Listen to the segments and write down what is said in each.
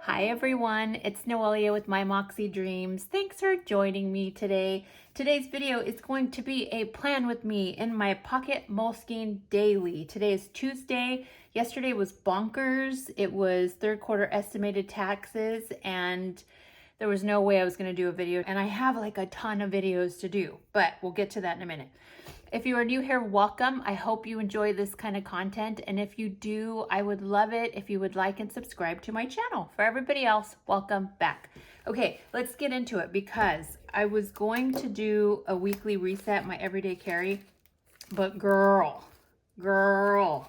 Hi everyone, it's Noelia with My Moxie Dreams. Thanks for joining me today. Today's video is going to be a plan with me in my Pocket Moleskine daily. Today is Tuesday. Yesterday was bonkers. It was third quarter estimated taxes and there was no way I was going to do a video, and I have like a ton of videos to do, but we'll get to that in a minute. If you are new here, welcome. I hope you enjoy this kind of content, and if you do, I would love it if you would like and subscribe to my channel. For everybody else, welcome back. Okay, let's get into it because I was going to do a weekly reset, my everyday carry, but girl,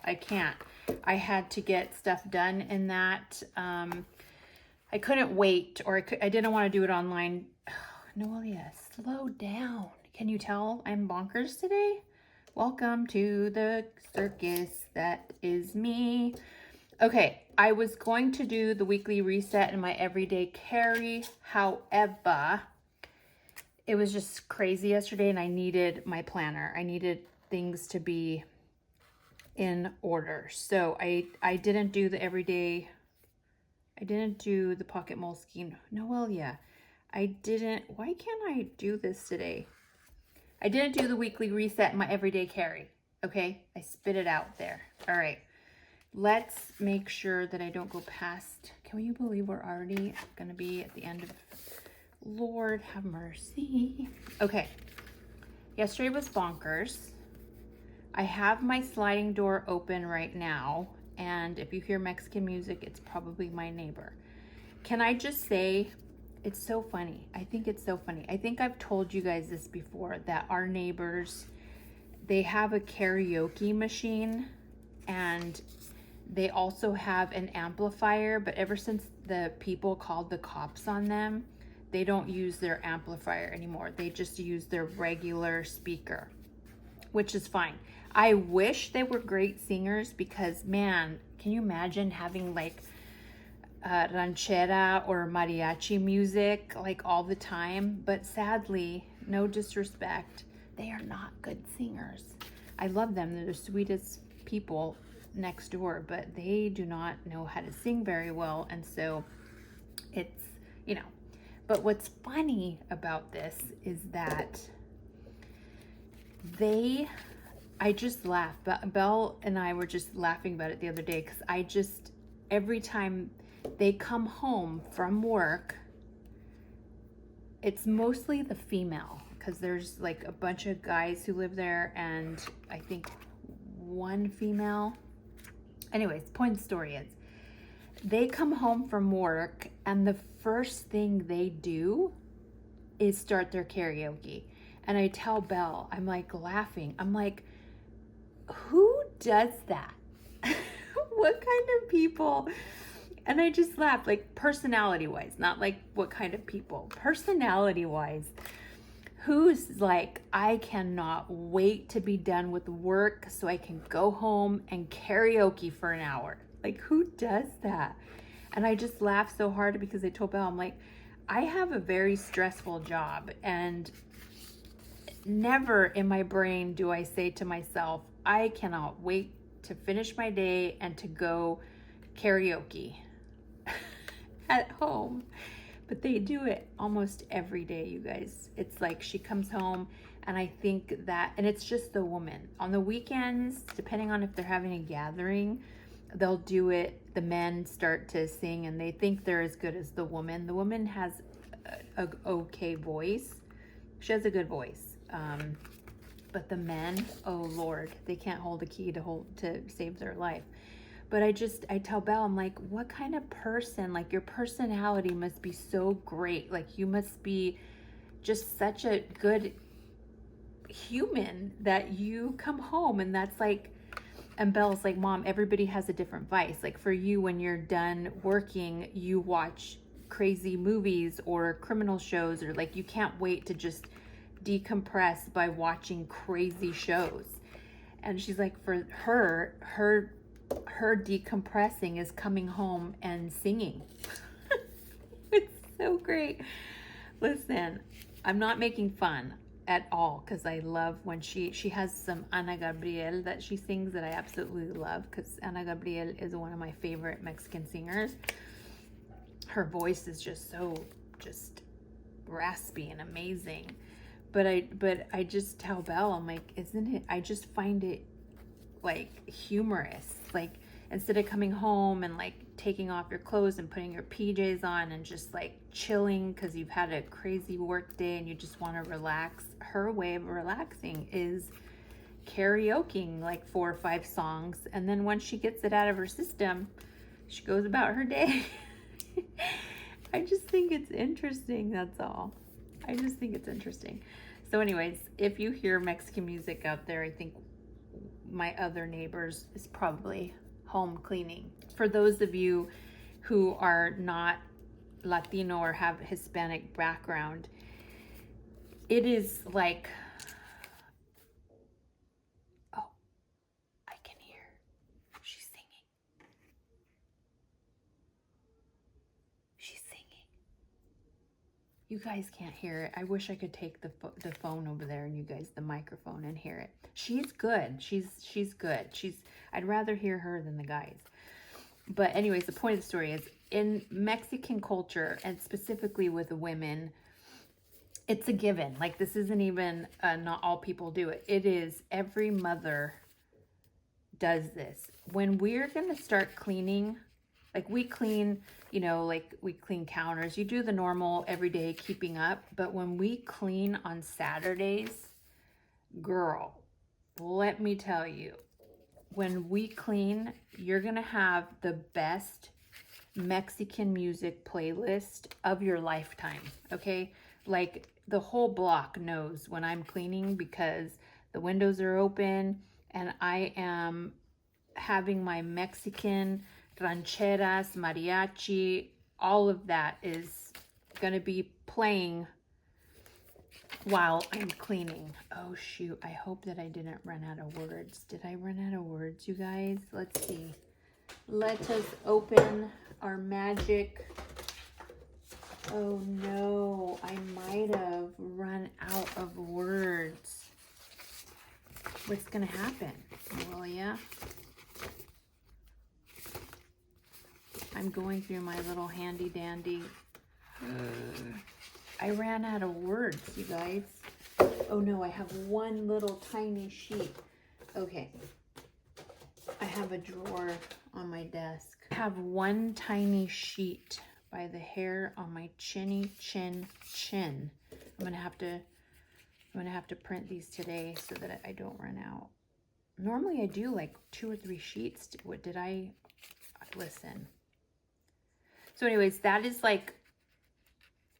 I can't. I had to get stuff done in that. I couldn't wait, or I didn't want to do it online. Oh, Noelia, slow down. Can you tell I'm bonkers today? Welcome to the circus. That is me. Okay, I was going to do the weekly reset in my everyday carry. However, it was just crazy yesterday and I needed my planner. I needed things to be in order. So I didn't do the everyday. I didn't do the Pocket Moleskine. Noelia, I didn't. Why can't I do this today? I didn't do the weekly reset in my everyday carry. Okay, I spit it out there. All right, let's make sure that I don't go past. Can you believe we're already going to be at the end of, Lord have mercy. Okay, yesterday was bonkers. I have my sliding door open right now, and if you hear Mexican music, it's probably my neighbor. Can I just say, it's so funny. I think it's so funny. I think I've told you guys this before, that our neighbors, they have a karaoke machine and they also have an amplifier, but ever since the people called the cops on them, they don't use their amplifier anymore. They just use their regular speaker, which is fine. I wish they were great singers because, man, can you imagine having like ranchera or mariachi music like all the time? But sadly, no disrespect, they are not good singers. I love them. They're the sweetest people next door, but they do not know how to sing very well. And so it's, but what's funny about this is that I just laugh. Belle and I were just laughing about it the other day because every time they come home from work, it's mostly the female because there's like a bunch of guys who live there and I think one female. Anyways, point of the story is they come home from work and the first thing they do is start their karaoke. And I tell Belle, I'm like laughing. I'm like, who does that? What kind of people? And I just laugh, like personality wise, not like what kind of people, personality wise. Who's like, I cannot wait to be done with work so I can go home and karaoke for an hour. Like, who does that? And I just laugh so hard because I told Belle, I'm like, I have a very stressful job and never in my brain do I say to myself, I cannot wait to finish my day and to go karaoke at home. But they do it almost every day, you guys. It's like she comes home and I think that, and it's just the woman. On the weekends, depending on if they're having a gathering, they'll do it. The men start to sing and they think they're as good as the woman. The woman has a okay voice. She has a good voice. But the men, oh Lord, they can't hold a key to save their life. But I tell Belle, I'm like, what kind of person, like your personality must be so great. Like you must be just such a good human that you come home and that's like, and Belle's like, Mom, everybody has a different vice. Like for you, when you're done working, you watch crazy movies or criminal shows, or like you can't wait to just decompress by watching crazy shows. And she's like, for her decompressing is coming home and singing. It's so great. Listen, I'm not making fun at all because I love when she has some Ana Gabriel that she sings that I absolutely love because Ana Gabriel is one of my favorite Mexican singers. her voice is just so raspy and amazing. But I just tell Belle, I'm like, isn't it, I just find it like humorous. Like, instead of coming home and like taking off your clothes and putting your PJs on and just like chilling because you've had a crazy work day and you just want to relax, her way of relaxing is karaokeing like 4 or 5 songs, and then once she gets it out of her system, she goes about her day. I just think it's interesting, that's all. I just think it's interesting. So anyways, if you hear Mexican music out there, I think my other neighbors is probably home cleaning. For those of you who are not Latino or have Hispanic background, it is like, oh, I can hear she's singing. She's singing. You guys can't hear it. I wish I could take the phone over there and you guys the microphone and hear it. She's good. She's good. I'd rather hear her than the guys. But anyways, the point of the story is, in Mexican culture, and specifically with women, it's a given. Like, this isn't even, not all people do it. It is, every mother does this. When we're going to start cleaning, like we clean, you know, like we clean counters. You do the normal everyday keeping up. But when we clean on Saturdays, girl, let me tell you, when we clean, you're going to have the best Mexican music playlist of your lifetime, okay? Like, the whole block knows when I'm cleaning because the windows are open and I am having my Mexican rancheras, mariachi, all of that is going to be playing while I'm cleaning. Oh shoot, I hope that I didn't run out of words. Did I run out of words, you guys? Let's see. Let us open our magic. Oh no, I might have run out of words. What's gonna happen, Noelia? I'm going through my little handy dandy. I ran out of words, you guys. Oh no, I have one little tiny sheet. Okay. I have a drawer on my desk. I have one tiny sheet by the hair on my chin. I'm gonna have to print these today so that I don't run out. Normally I do like 2 or 3 sheets. What did I listen? So anyways, that is like,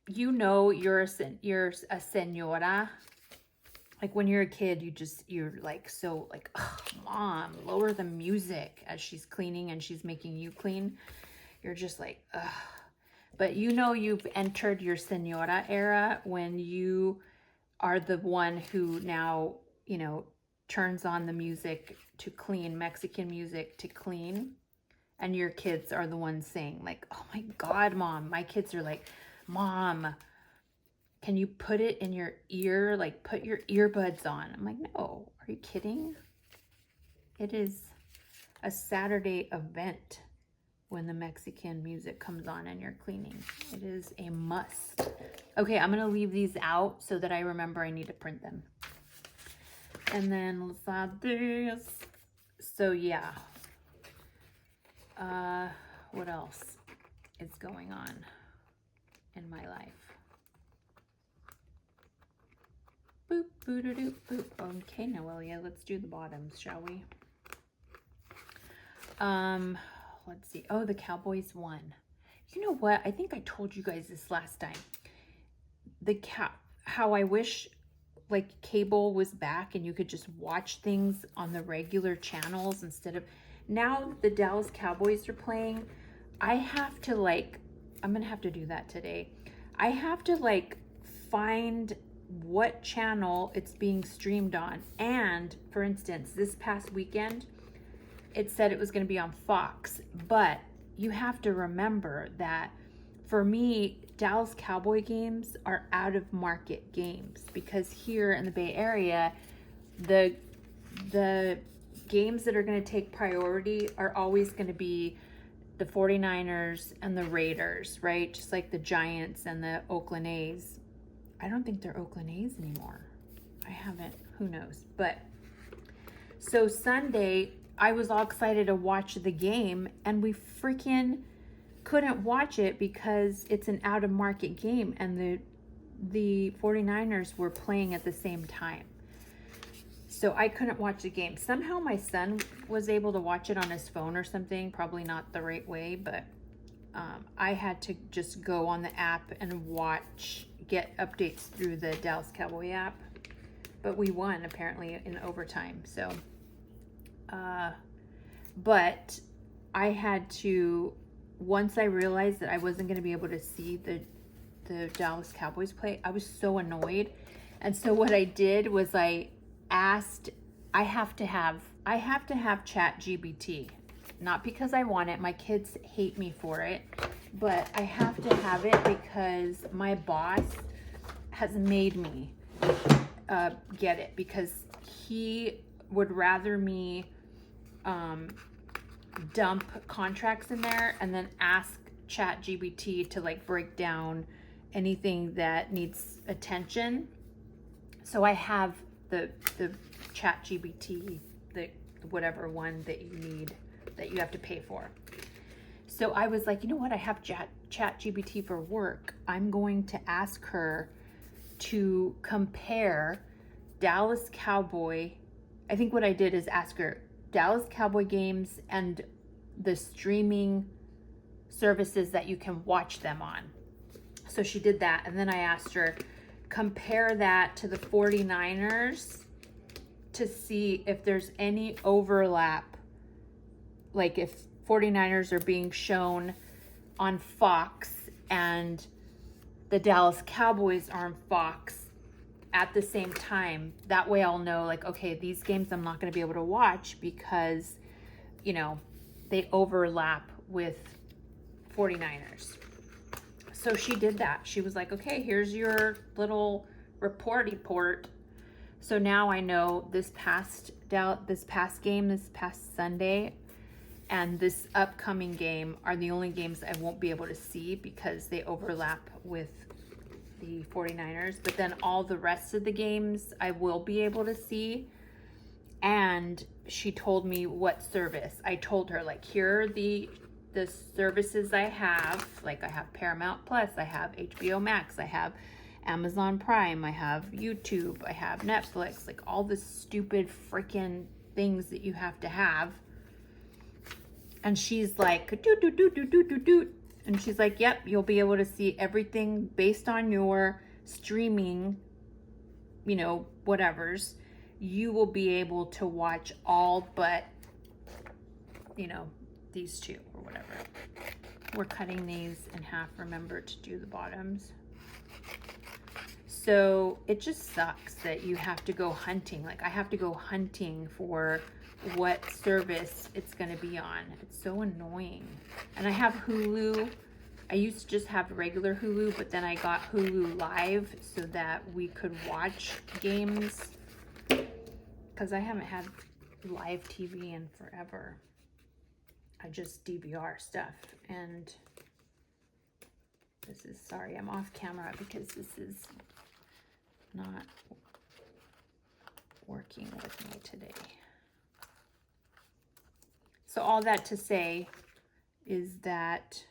you know, you're a señora. Like when you're a kid, you're like, so like, oh, mom, lower the music as she's cleaning and she's making you clean. You're just like, ugh. But you know, you've entered your señora era when you are the one who now, you know, turns on the music to clean, Mexican music to clean. And your kids are the ones saying like, oh my God, mom. My kids are like, mom, can you put it in your ear? Like, put your earbuds on. I'm like, no, are you kidding? It is a Saturday event when the Mexican music comes on and you're cleaning. It is a must. Okay, I'm gonna leave these out so that I remember I need to print them. And then let's add this. So yeah. What else is going on in my life? Boop, boo-doo-doo, boop. Okay, Noelia, let's do the bottoms, shall we? Let's see. Oh, the Cowboys won. You know what? I think I told you guys this last time. How I wish like cable was back and you could just watch things on the regular channels instead of, now the Dallas Cowboys are playing. I have to like, I'm gonna have to do that today. I have to like find what channel it's being streamed on. And for instance, this past weekend, it said it was gonna be on Fox, but you have to remember that for me, Dallas Cowboy games are out of market games because here in the Bay Area, the games that are going to take priority are always going to be the 49ers and the Raiders, right? Just like the Giants and the Oakland A's. I don't think they're Oakland A's anymore. I haven't, who knows? But so Sunday, I was all excited to watch the game, and we freaking couldn't watch it because it's an out of market game, and the 49ers were playing at the same time. So I couldn't watch the game. Somehow my son was able to watch it on his phone or something, probably not the right way, but I had to just go on the app and get updates through the Dallas Cowboy app. But we won apparently in overtime. So, but I had to, once I realized that I wasn't going to be able to see the Dallas Cowboys play, I was so annoyed. And so what I did was I asked, I have to have ChatGPT, not because I want it. My kids hate me for it, but I have to have it because my boss has made me get it, because he would rather me dump contracts in there and then ask ChatGPT to like break down anything that needs attention. So I have the ChatGPT, the whatever one that you need, that you have to pay for. So I was like, you know what? I have ChatGPT for work. I'm going to ask her to compare Dallas Cowboy. I think what I did is ask her Dallas Cowboy games and the streaming services that you can watch them on. So she did that. And then I asked her, compare that to the 49ers to see if there's any overlap. Like if 49ers are being shown on Fox and the Dallas Cowboys are on Fox at the same time. That way I'll know, like, okay, these games I'm not going to be able to watch because, you know, they overlap with 49ers. So she did that. She was like, okay, here's your little report. So now I know this past game, this past Sunday, and this upcoming game are the only games I won't be able to see because they overlap with the 49ers. But then all the rest of the games I will be able to see. And she told me what service. I told her, like, here are the services I have. Like, I have Paramount Plus, I have HBO Max, I have Amazon Prime, I have YouTube, I have Netflix, like all the stupid freaking things that you have to have. And she's like, doot. And she's like, yep, you'll be able to see everything based on your streaming, you know, whatevers. You will be able to watch all but, you know, these two or whatever. We're cutting these in half. Remember to do the bottoms. So it just sucks that you have to go hunting. Like, I have to go hunting for what service it's going to be on. It's so annoying. And I have Hulu. I used to just have regular Hulu, but then I got Hulu Live so that we could watch games, because I haven't had live TV in forever. I just DVR stuff. And this is, sorry, I'm off camera because this is not working with me today. So all that to say is that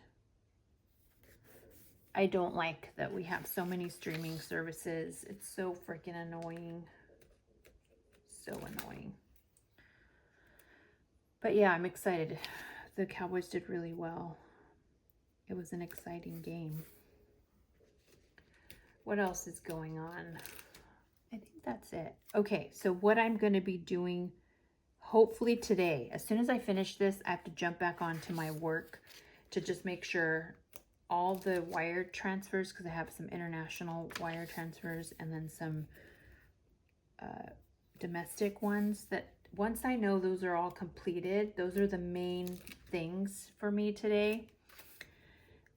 I don't like that we have so many streaming services. It's so freaking annoying. So annoying. But yeah, I'm excited. The Cowboys did really well. It was an exciting game. What else is going on? I think that's it. Okay, so what I'm going to be doing hopefully today, as soon as I finish this, I have to jump back onto my work to just make sure all the wire transfers, because I have some international wire transfers and then some domestic ones, that once I know those are all completed, those are the main things for me today.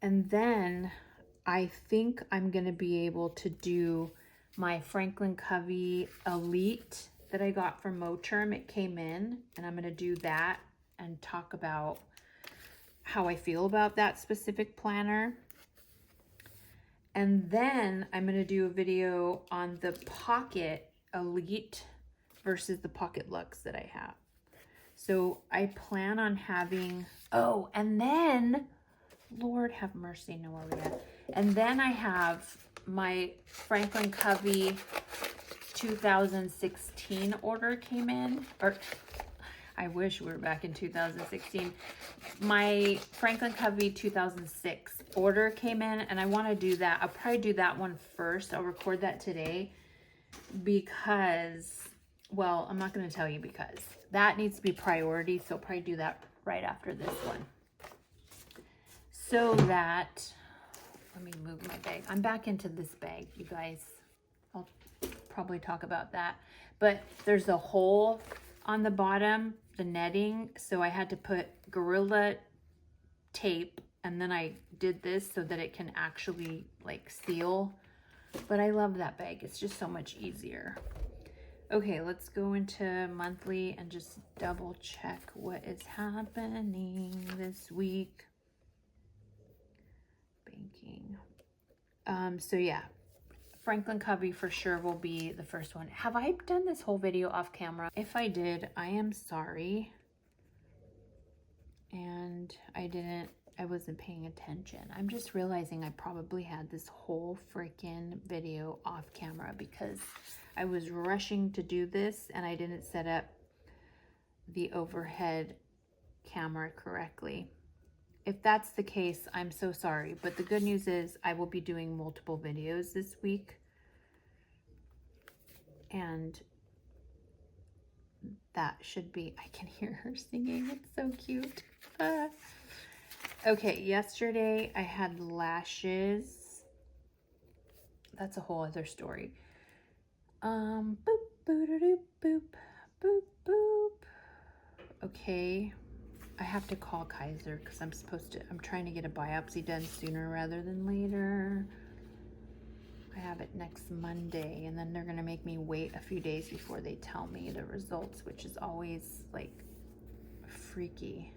And then I think I'm going to be able to do my Franklin Covey Elite that I got from Moterm. It came in, and I'm going to do that and talk about how I feel about that specific planner. And then I'm going to do a video on the Pocket Elite versus the Pocket Luxe that I have. So I plan on having, oh, and then, Lord have mercy, Noelia. And then I have my Franklin Covey 2016 order came in, or I wish we were back in 2016. My Franklin Covey 2006 order came in, and I want to do that. I'll probably do that one first. I'll record that today because, well, I'm not going to tell you because that needs to be priority. So I'll probably do that right after this one. So that, let me move my bag. I'm back into this bag, you guys. I'll probably talk about that. But there's a hole on the bottom, the netting, so I had to put Gorilla tape, and then I did this so that it can actually like seal. But I love that bag. It's just so much easier. Okay, let's go into monthly and just double check what is happening this week. Banking. So yeah, Franklin Covey for sure will be the first one. Have I done this whole video off camera? If I did, I am sorry. And I wasn't paying attention. I'm just realizing I probably had this whole freaking video off camera because I was rushing to do this and I didn't set up the overhead camera correctly. If that's the case, I'm so sorry. But the good news is I will be doing multiple videos this week. And that should be, I can hear her singing. It's so cute. Okay, yesterday I had lashes. That's a whole other story. Boop, boop, boop, boop, boop. Okay. I have to call Kaiser because I'm trying to get a biopsy done sooner rather than later. I have it next Monday, and then they're going to make me wait a few days before they tell me the results, which is always like freaky.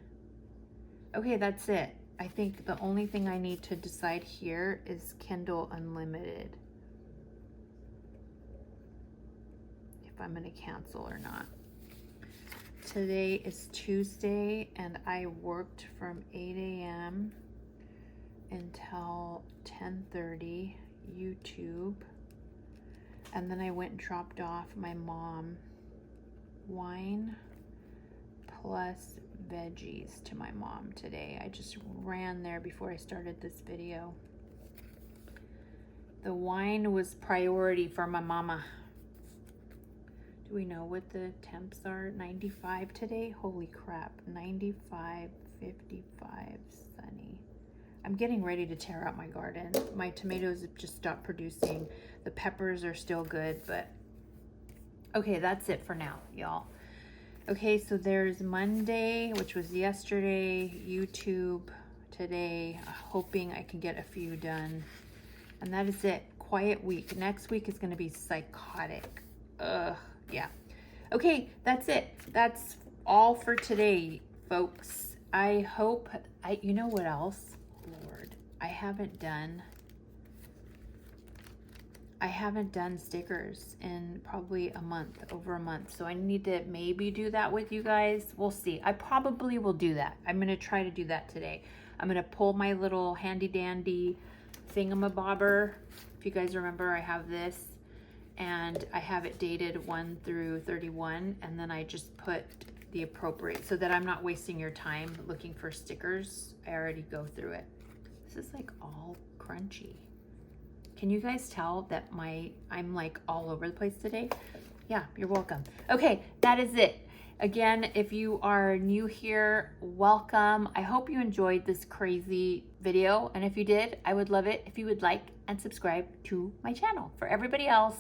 Okay, that's it. I think the only thing I need to decide here is Kindle Unlimited. If I'm going to cancel or not. Today is Tuesday, and I worked from 8 a.m. until 10:30 YouTube. And then I went and dropped off my mom wine plus veggies to my mom today. I just ran there before I started this video. The wine was priority for my mama. Do we know what the temps are? 95 today? Holy crap. 95, 55, sunny. I'm getting ready to tear out my garden. My tomatoes have just stopped producing. The peppers are still good, but okay, that's it for now, y'all. Okay, so there's Monday, which was yesterday, YouTube today, hoping I can get a few done. And that is it. Quiet week. Next week is going to be psychotic. Ugh. Yeah. Okay, that's it. That's all for today, folks. I hope, you know what else? Lord, I haven't done stickers in probably a month, over a month. So I need to maybe do that with you guys. We'll see. I probably will do that. I'm going to try to do that today. I'm going to pull my little handy dandy thingamabobber. If you guys remember, I have this. And I have it dated 1 through 31, and then I just put the appropriate, so that I'm not wasting your time looking for stickers. I already go through it. This is like all crunchy. Can you guys tell that I'm like all over the place today? Yeah, you're welcome. Okay, that is it. Again, if you are new here, welcome. I hope you enjoyed this crazy video, and if you did, I would love it if you would like and subscribe to my channel. For everybody else,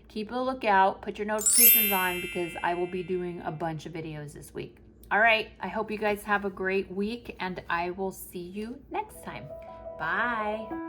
keep a lookout, put your notifications on, because I will be doing a bunch of videos this week. All right, I hope you guys have a great week, and I will see you next time. Bye.